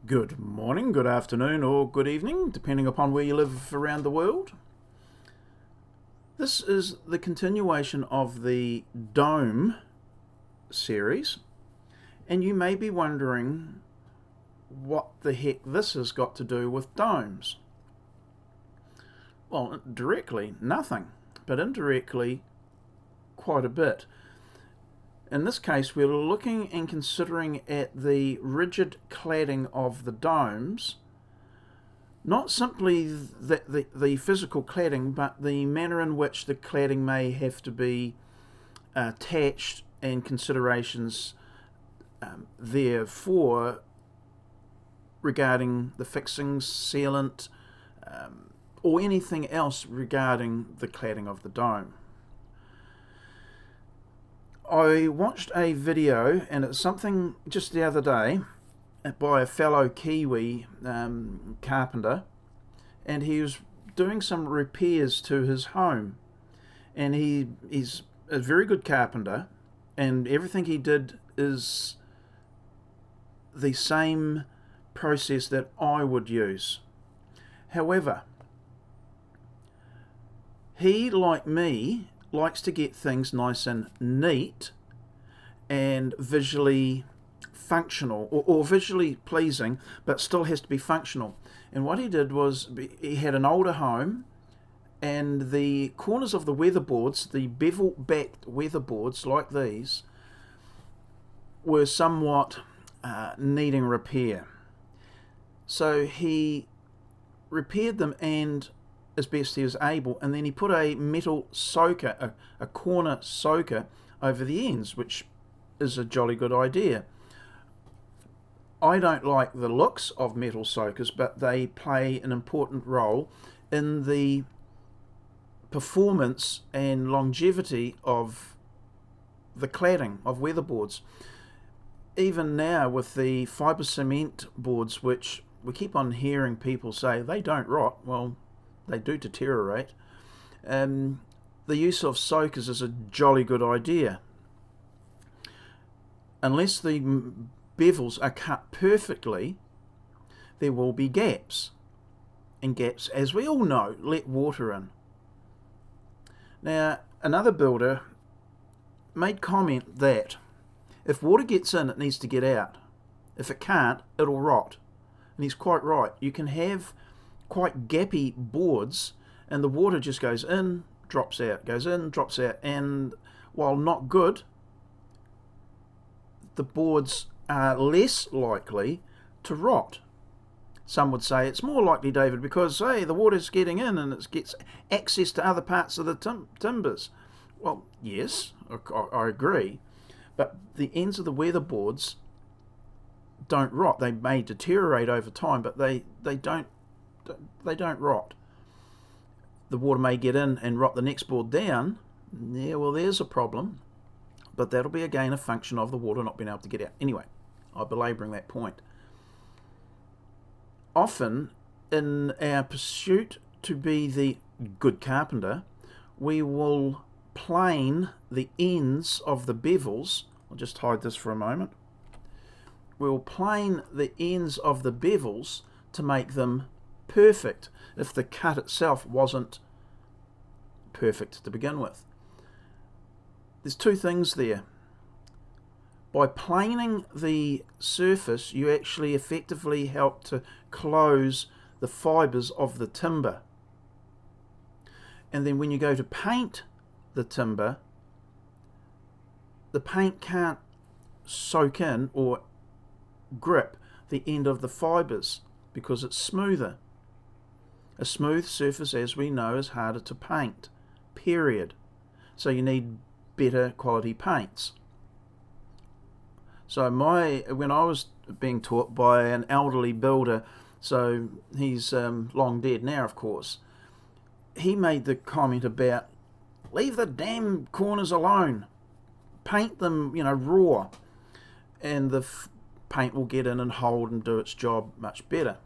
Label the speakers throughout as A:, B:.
A: Good morning, good afternoon, or good evening, depending upon where you live around the world. This is the continuation of the dome series, and you may be wondering what the heck this has got to do with domes. Well, directly, nothing, but indirectly, quite a bit. In this case, we're looking and considering at the rigid cladding of the domes, not simply the physical cladding, but the manner in which the cladding may have to be attached and considerations therefore regarding the fixings, sealant, or anything else regarding the cladding of the dome. I watched a video, and it's something just the other day, by a fellow Kiwi carpenter, and he was doing some repairs to his home, and he's a very good carpenter, and everything he did is the same process that I would use. However, he, like me, likes to get things nice and neat and visually functional, or visually pleasing, but still has to be functional. And what he did was, he had an older home, and the corners of the weatherboards, the bevel-backed weatherboards like these, were somewhat needing repair. So he repaired them and as best he was able, and then he put a metal soaker, a corner soaker, over the ends, which is a jolly good idea. I don't like the looks of metal soakers, but they play an important role in the performance and longevity of the cladding of weatherboards. Even now with the fibre cement boards, which we keep on hearing people say they don't rot, well, they do deteriorate. The use of soakers is a jolly good idea. Unless the bevels are cut perfectly, there will be gaps. And gaps, as we all know, let water in. Now, another builder made comment that if water gets in, it needs to get out. If it can't, it'll rot. And he's quite right. You can have quite gappy boards, and the water just goes in, drops out, goes in, drops out, and while not good, the boards are less likely to rot. Some would say it's more likely, David, because hey, the water's getting in and it gets access to other parts of the timbers. Well, yes, I agree, but the ends of the weatherboards don't rot. They may deteriorate over time, but they don't rot. The water may get in and rot the next board down. Yeah, well, there's a problem. But that'll be again a function of the water not being able to get out. Anyway, I'm belabouring that point. Often, in our pursuit to be the good carpenter, we will plane the ends of the bevels. I'll just hide this for a moment. We'll plane the ends of the bevels to make them perfect if the cut itself wasn't perfect to begin with. There's two things there. By planing the surface, you actually effectively help to close the fibres of the timber. And then when you go to paint the timber, the paint can't soak in or grip the end of the fibres because it's smoother. A smooth surface, as we know, is harder to paint, period. So you need better quality paints. So when I was being taught by an elderly builder, so he's long dead now, of course, he made the comment about leave the damn corners alone, paint them, raw, and the paint will get in and hold and do its job much better.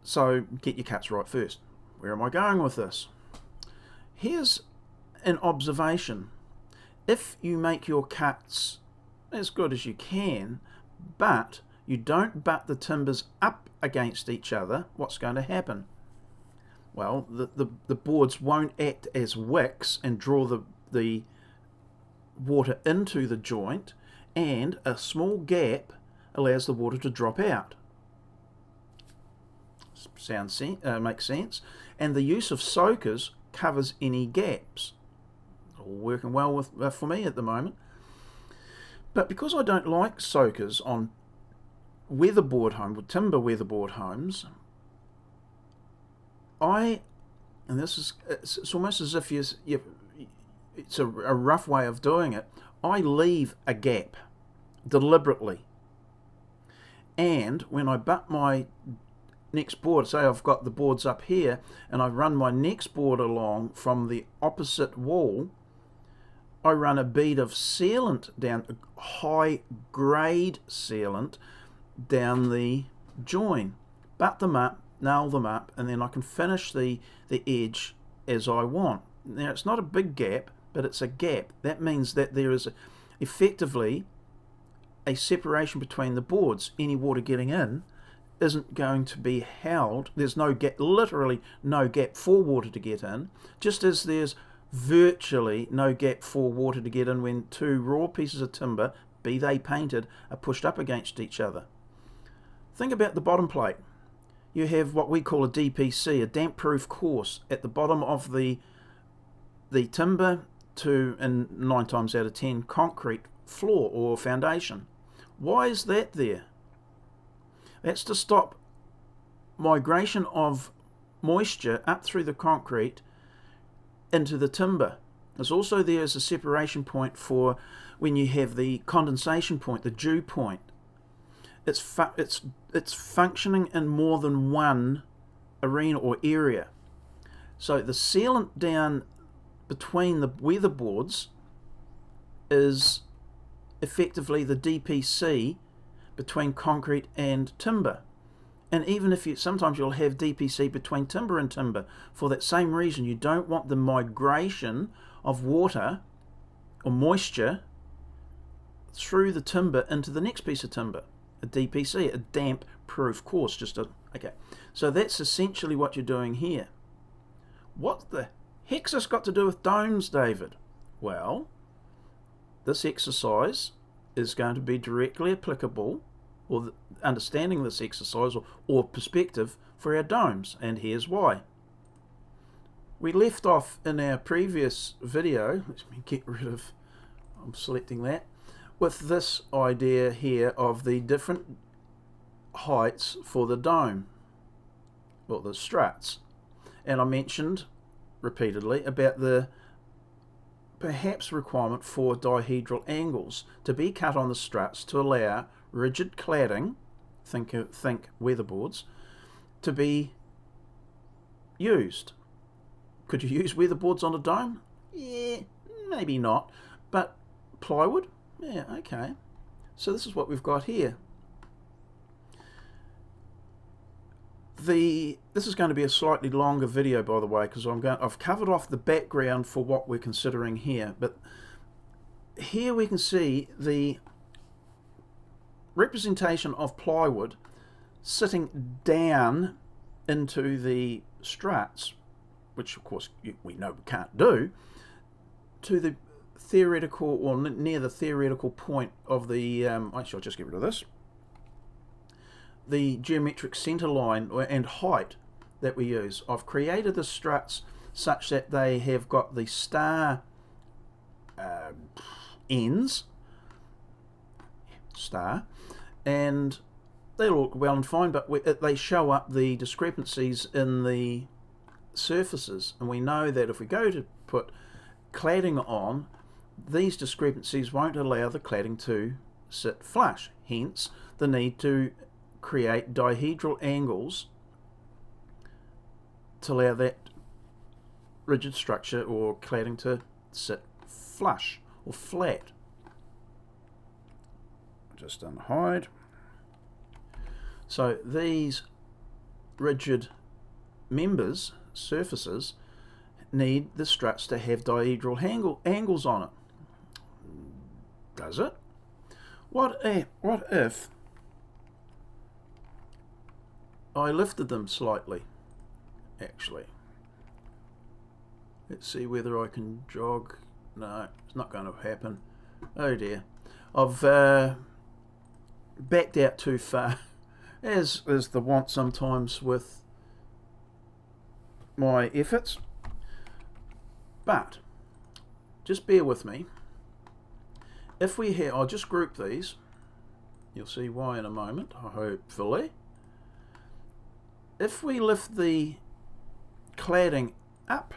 A: So get your cuts right first. Where am I going with this? Here's an observation. If you make your cuts as good as you can, but you don't butt the timbers up against each other, what's going to happen? Well, the boards won't act as wicks and draw the water into the joint, and a small gap allows the water to drop out. Makes sense. And the use of soakers covers any gaps. All working well for me at the moment. But because I don't like soakers on weatherboard homes, with timber weatherboard homes, it's almost as if it's a rough way of doing it. I leave a gap deliberately, and when I butt my next board, say I've got the boards up here, and I run my next board along from the opposite wall, I run a bead of sealant down, high grade sealant, down the join, butt them up, nail them up, and then I can finish the edge as I want. Now, it's not a big gap, but it's a gap. That means that there is effectively a separation between the boards. Any water getting in isn't going to be held. There's no gap, literally no gap for water to get in, just as there's virtually no gap for water to get in when two raw pieces of timber, be they painted, are pushed up against each other. Think about the bottom plate. You have what we call a DPC, a damp-proof course, at the bottom of the timber to, and 9 times out of 10, concrete floor or foundation. Why is that there? That's to stop migration of moisture up through the concrete into the timber. There's also there as a separation point for when you have the condensation point, the dew point. It's functioning in more than one arena or area. So the sealant down between the weatherboards is effectively the DPC between concrete and timber. And even if sometimes you'll have DPC between timber and timber for that same reason. You don't want the migration of water or moisture through the timber into the next piece of timber. A DPC, a damp proof course. Okay. So that's essentially what you're doing here. What the heck's this got to do with domes, David? Well, this exercise is going to be directly applicable, or understanding this exercise or perspective, for our domes, and here's why. We left off in our previous video, let me get rid of, I'm selecting that, with this idea here of the different heights for the dome, well, the struts. And I mentioned repeatedly about the perhaps requirement for dihedral angles to be cut on the struts to allow rigid cladding, think weatherboards, to be used. Could you use weatherboards on a dome? Yeah, maybe not, but plywood? Yeah, okay. So this is what we've got here. This is going to be a slightly longer video, by the way, because I've covered off the background for what we're considering here. But here we can see the representation of plywood sitting down into the struts, which of course we know we can't do, to the theoretical, or near the theoretical point of the, actually I'll just get rid of this, the geometric center line and height that we use. I've created the struts such that they have got the star ends, and they look well and fine, but they show up the discrepancies in the surfaces, and we know that if we go to put cladding on, these discrepancies won't allow the cladding to sit flush, hence the need to create dihedral angles to allow that rigid structure or cladding to sit flush or flat. Just unhide. So these rigid members, surfaces, need the struts to have dihedral angles on it. Does it? What if I lifted them slightly, actually? Let's see whether I can jog. No, it's not going to happen. Oh dear. I've backed out too far, as is the want sometimes with my efforts. But just bear with me. If we have, I'll just group these. You'll see why in a moment, hopefully. If we lift the cladding up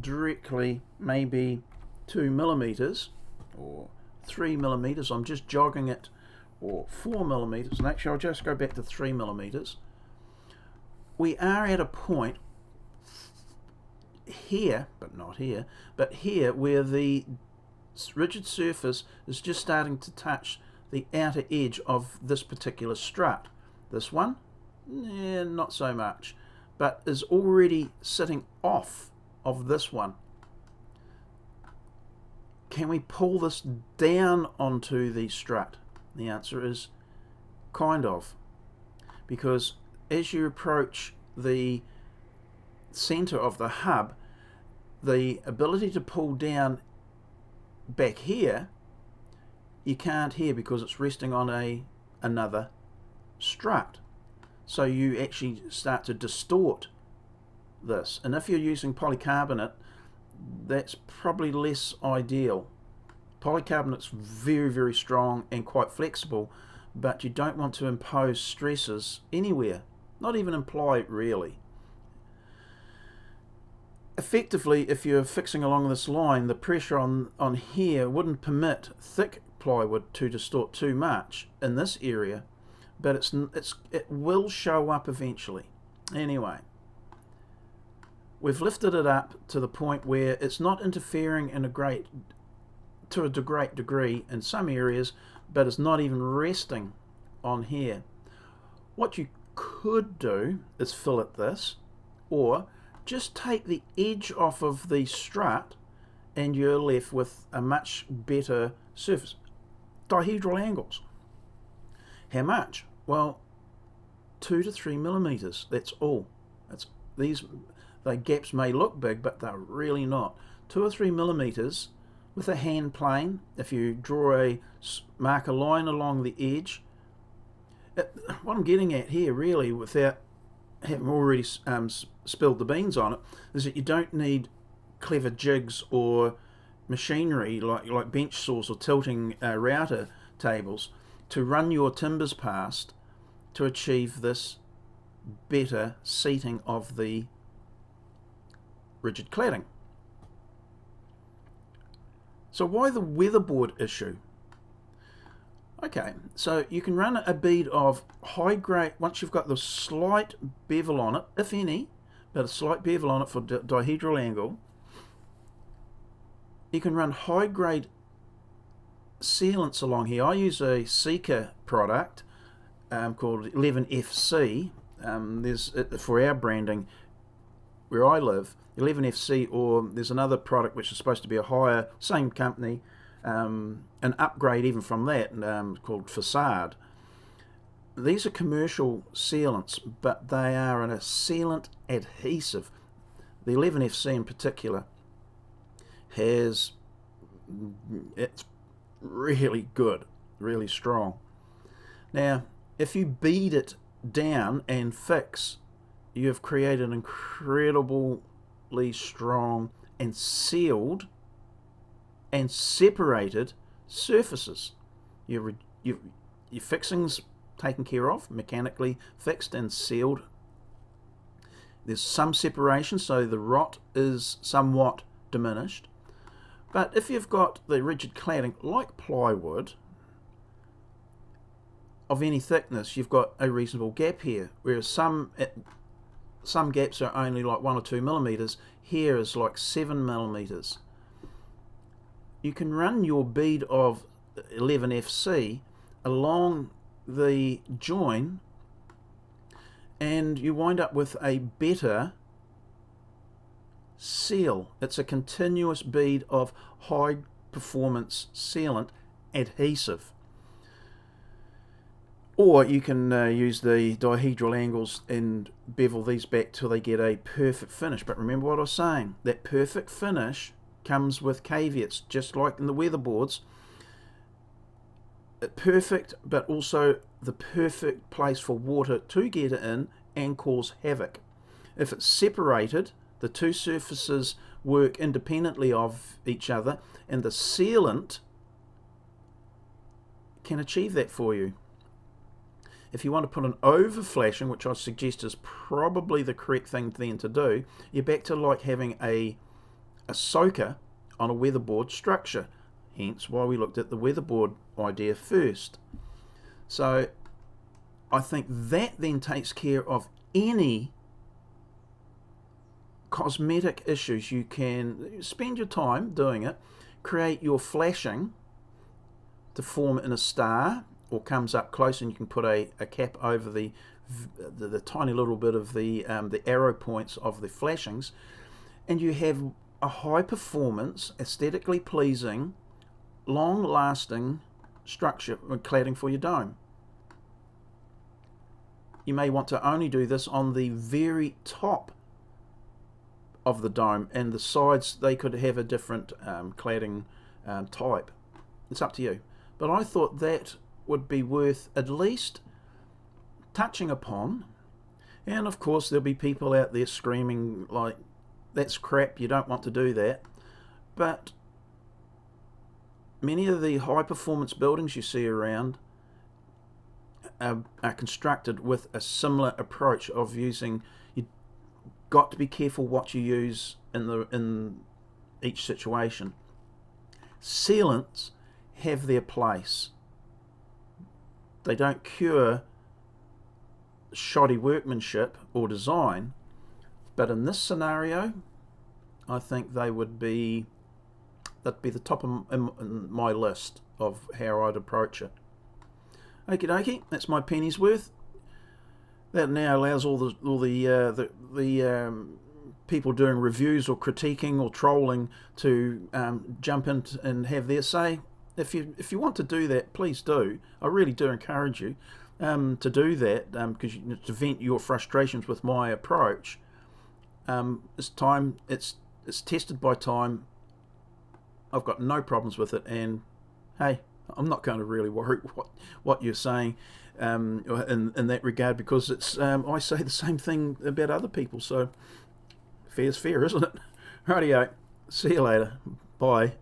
A: directly, maybe 2 millimeters or 3 millimeters, I'm just jogging it, or 4 millimeters, and actually I'll just go back to 3 millimeters. We are at a point here, but not here, but here, where the rigid surface is just starting to touch the outer edge of this particular strut. This one, not so much, but is already sitting off of this one. Can we pull this down onto the strut? The answer is kind of, because as you approach the center of the hub, the ability to pull down back here, you can't here because it's resting on another strut. So you actually start to distort this, and if you're using polycarbonate, that's probably less ideal. Polycarbonate's very, very strong and quite flexible, but you don't want to impose stresses anywhere, not even imply really. Effectively, if you're fixing along this line, the pressure on here wouldn't permit thick plywood to distort too much in this area, but it will show up eventually. Anyway, we've lifted it up to the point where it's not interfering to a great degree in some areas, but it's not even resting on here. What you could do is fillet this, or just take the edge off of the strut and you're left with a much better surface. Dihedral angles. How much? Well, 2 to 3 millimeters. That's all. The gaps may look big, but they're really not. 2 or 3 millimeters with a hand plane. If you mark a line along the edge, what I'm getting at here, really, without having already spilled the beans on it, is that you don't need clever jigs or machinery like bench saws or tilting router tables to run your timbers past to achieve this better seating of the rigid cladding. So why the weatherboard issue? Okay, so you can run a bead of high grade, once you've got the slight bevel on it, if any, but a slight bevel on it for dihedral angle, you can run high grade sealants along here. I use a Seeker product called 11FC. There's for our branding where I live, 11FC, or there's another product which is supposed to be a higher, same company, an upgrade even from that, called Facade. These are commercial sealants, but they are a sealant adhesive. The 11FC in particular it's really good, really strong. Now, if you bead it down and fix, you have created an incredibly strong and sealed and separated surfaces. Your fixing's taken care of, mechanically fixed and sealed. There's some separation, so the rot is somewhat diminished. But if you've got the rigid cladding like plywood of any thickness, you've got a reasonable gap here, whereas some gaps are only like 1 or 2 millimeters. Here is like 7 millimeters. You can run your bead of 11FC along the join and you wind up with a better seal. It's a continuous bead of high performance sealant adhesive. Or you can use the dihedral angles and bevel these back till they get a perfect finish. But remember what I was saying, that perfect finish comes with caveats, just like in the weatherboards. Perfect, but also the perfect place for water to get in and cause havoc. If it's separated, the two surfaces work independently of each other, and the sealant can achieve that for you. If you want to put an overflashing, which I suggest is probably the correct thing then to do, you're back to like having a soaker on a weatherboard structure. Hence why we looked at the weatherboard idea first. So I think that then takes care of any cosmetic issues. You can spend your time doing it, create your flashing to form in a star, or comes up close, and you can put a cap over the tiny little bit of the arrow points of the flashings, and you have a high performance, aesthetically pleasing, long lasting structure cladding for your dome. You may want to only do this on the very top of the dome, and the sides they could have a different cladding type. It's up to you, but I thought that would be worth at least touching upon. And of course there'll be people out there screaming like, that's crap, you don't want to do that. But many of the high performance buildings you see around are constructed with a similar approach of using, you've got to be careful what you use in each situation. Sealants have their place. They don't cure shoddy workmanship or design, but in this scenario, I think that'd be the top of in my list of how I'd approach it. Okie dokie, that's my penny's worth. That now allows all the people doing reviews or critiquing or trolling to jump in and have their say. If you want to do that, please do. I really do encourage you to do that, because to vent your frustrations with my approach. It's tested by time. I've got no problems with it, and hey, I'm not going to really worry what you're saying in that regard, because it's I say the same thing about other people. So fair's fair, isn't it? Rightio. See you later. Bye.